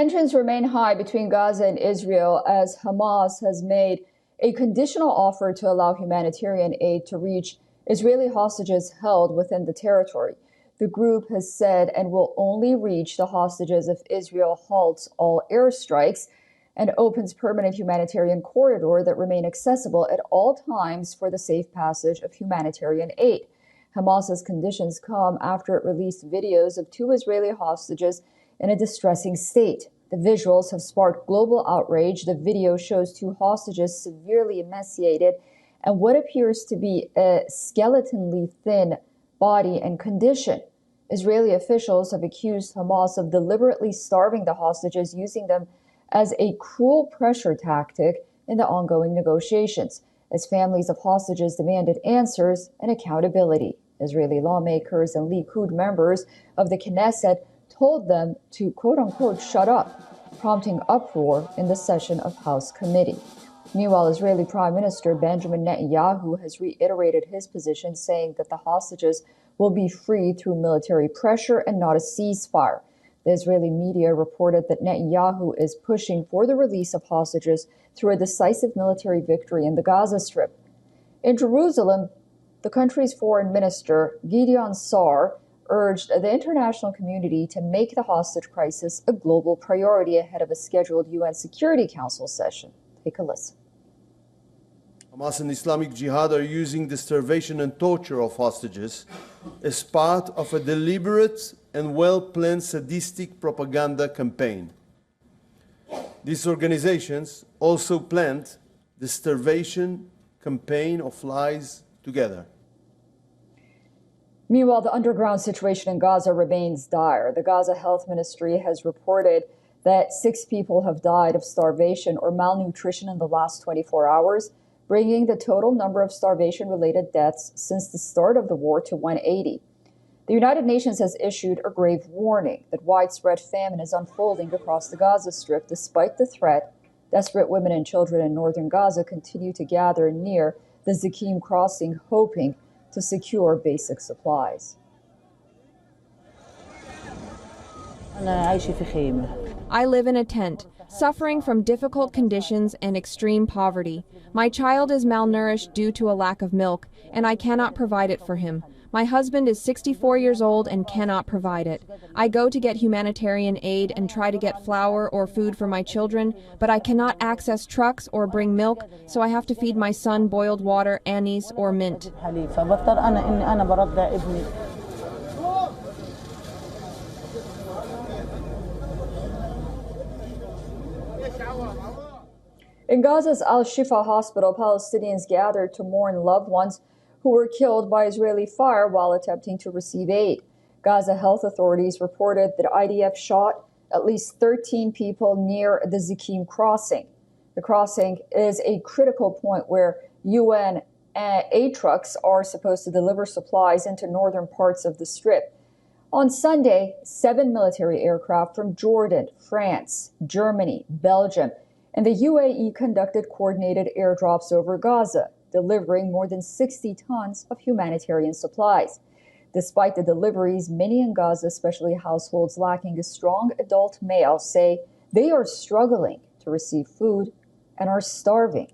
Tensions remain high between Gaza and Israel as Hamas has made a conditional offer to allow humanitarian aid to reach Israeli hostages held within the territory. The group has said and will only reach the hostages if Israel halts all airstrikes and opens permanent humanitarian corridor that remain accessible at all times for the safe passage of humanitarian aid. Hamas's conditions come after it released videos of 2 Israeli hostages in a distressing state. The visuals have sparked global outrage. The video shows 2 hostages severely emaciated and what appears to be a skeletonly thin body and condition. Israeli officials have accused Hamas of deliberately starving the hostages, using them as a cruel pressure tactic in the ongoing negotiations, as families of hostages demanded answers and accountability. Israeli lawmakers and Likud members of the Knesset told them to, quote-unquote, shut up, prompting uproar in the session of House Committee. Meanwhile, Israeli Prime Minister Benjamin Netanyahu has reiterated his position, saying that the hostages will be freed through military pressure and not a ceasefire. The Israeli media reported that Netanyahu is pushing for the release of hostages through a decisive military victory in the Gaza Strip. In Jerusalem, the country's foreign minister, Gideon Sa'ar, urged the international community to make the hostage crisis a global priority ahead of a scheduled UN Security Council session. Take a listen. Hamas and Islamic Jihad are using the starvation and torture of hostages as part of a deliberate and well-planned sadistic propaganda campaign. These organizations also planned the starvation campaign of lies together. Meanwhile, the underground situation in Gaza remains dire. The Gaza Health Ministry has reported that 6 people have died of starvation or malnutrition in the last 24 hours, bringing the total number of starvation-related deaths since the start of the war to 180. The United Nations has issued a grave warning that widespread famine is unfolding across the Gaza Strip. Despite the threat, desperate women and children in northern Gaza continue to gather near the Zakim crossing, hoping to secure basic supplies. I live in a tent, suffering from difficult conditions and extreme poverty. My child is malnourished due to a lack of milk, and I cannot provide it for him. My husband is 64 years old and cannot provide it. I go to get humanitarian aid and try to get flour or food for my children, but I cannot access trucks or bring milk, so I have to feed my son boiled water, anise, or mint. In Gaza's Al-Shifa hospital, Palestinians gathered to mourn loved ones who were killed by Israeli fire while attempting to receive aid. Gaza health authorities reported that IDF shot at least 13 people near the Zakim crossing. The crossing is a critical point where UN aid trucks are supposed to deliver supplies into northern parts of the Strip. On Sunday, 7 military aircraft from Jordan, France, Germany, Belgium, and the UAE conducted coordinated airdrops over Gaza, delivering more than 60 tons of humanitarian supplies. Despite the deliveries, many in Gaza, especially households lacking a strong adult male, say they are struggling to receive food and are starving.